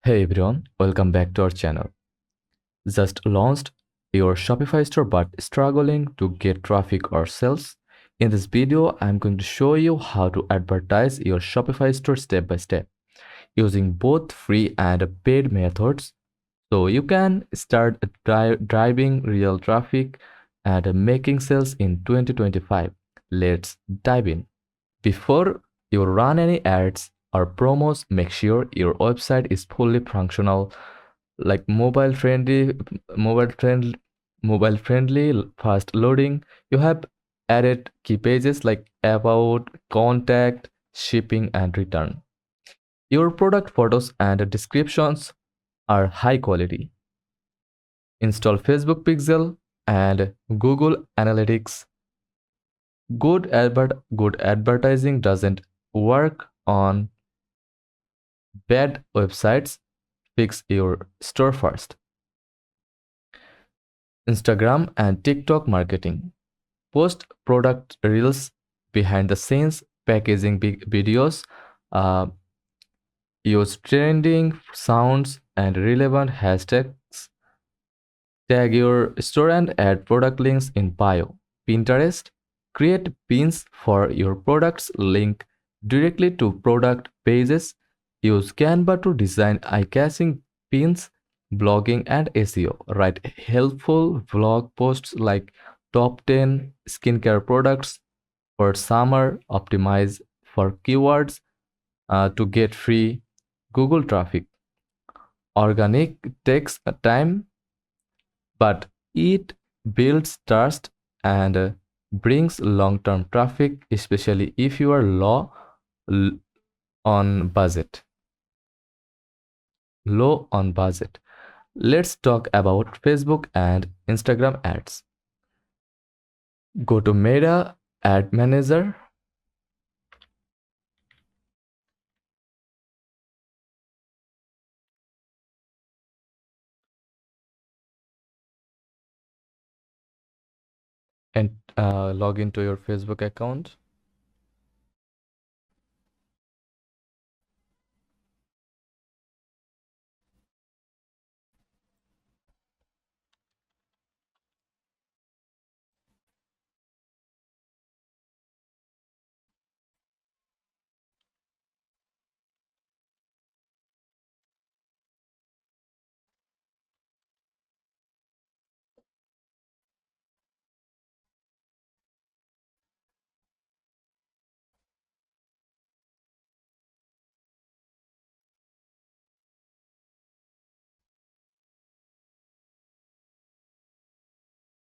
Hey everyone, welcome back to our channel. Just launched your Shopify store but struggling to get traffic or sales? In this video, I'm going to show you how to advertise your Shopify store step by step using both free and paid methods so you can start driving real traffic and making sales in 2025. Let's dive in. Before you run any ads or promos, make sure your website is fully functional, like mobile friendly, fast loading. You have added key pages like about, contact, shipping, and return. Your product photos and descriptions are high quality. Install Facebook Pixel and Google Analytics. Good advertising doesn't work on bad websites. Fix your store first. Instagram and TikTok marketing. Post product reels, behind the scenes packaging videos. Uh, Use trending sounds and relevant hashtags. Tag your store and add product links in bio. Pinterest. Create pins for your products, link directly to product pages. Use Canva to design eye-catching pins. Blogging and SEO. Write helpful blog posts like top 10 skincare products for summer. Optimize for keywords to get free Google traffic. Organic takes time, but it builds trust and brings long-term traffic, especially if you are l- on budget. Low on budget. Let's talk about Facebook and Instagram ads. Go to Meta Ad Manager. And log into your Facebook account.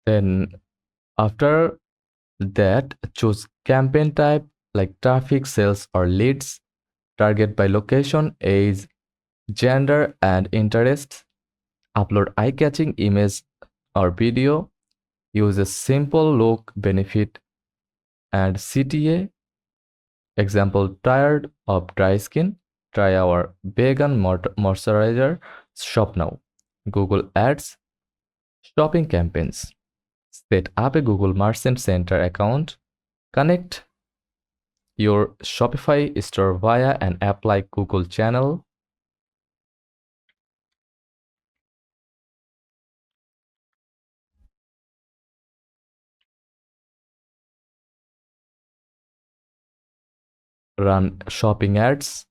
Then after that, choose campaign type like traffic, sales, or leads. Target by location, age, gender, and interests. Upload eye-catching image or video. Use a simple look, benefit, and CTA. Example, tired of dry skin? Try our vegan moisturizer. Shop now. Google Ads. Shopping campaigns. Set up a Google Merchant Center account. Connect your Shopify store via an app like Google Channel. Run shopping ads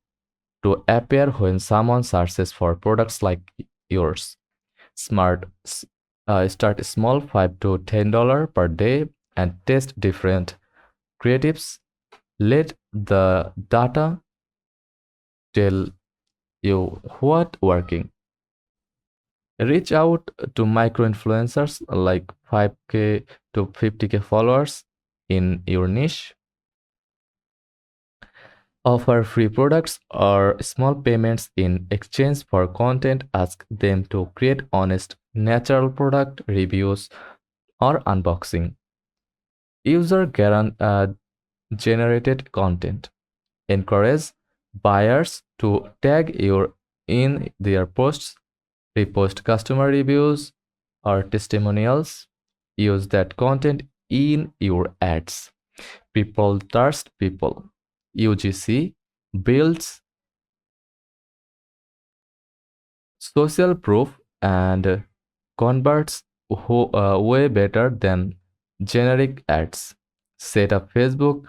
to appear when someone searches for products like yours. Start small, $5 to $10 per day, and test different creatives. Let the data tell you what working. Reach out to micro influencers like 5K to 50K followers in your niche. Offer free products or small payments in exchange for content. Ask them to create honest, natural product reviews or unboxing. User generated content. Encourage buyers to tag you in their posts, repost customer reviews or testimonials. Use that content in your ads. People trust people. UGC builds social proof and converts way better than generic ads. Set up Facebook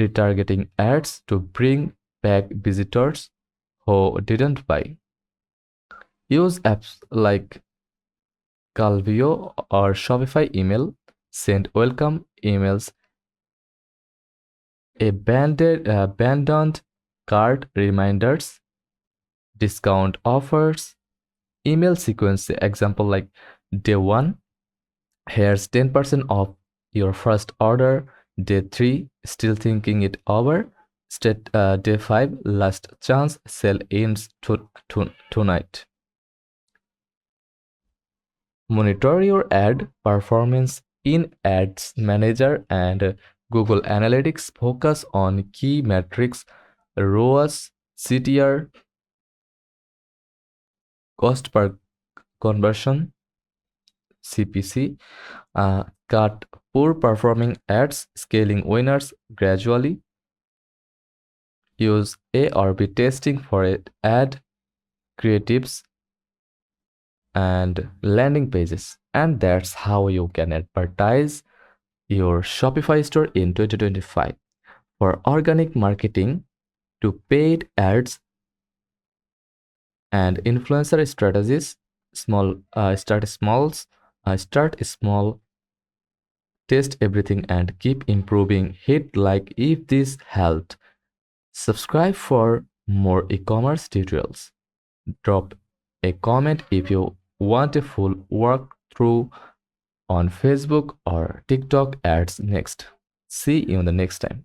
retargeting ads to bring back visitors who didn't buy. Use apps like Calvio or Shopify email. Send welcome emails, abandoned cart reminders, discount offers, email sequence example like day 1, here's 10% off your first order, day 3, still thinking it over, day 5, last chance, sale ends tonight. Monitor your ad performance in Ads Manager and Google Analytics. Focus on key metrics, ROAS, CTR, cost per conversion, CPC. Cut poor performing ads, scaling winners gradually. Use A or B testing for ad creatives and landing pages. And that's how you can advertise your Shopify store in 2025. For organic marketing to paid ads and influencer strategies, start small, test everything and keep improving. Hit like if this helped. Subscribe for more e-commerce tutorials. Drop a comment if you want a full walkthrough on Facebook or TikTok ads next. See you in the next time.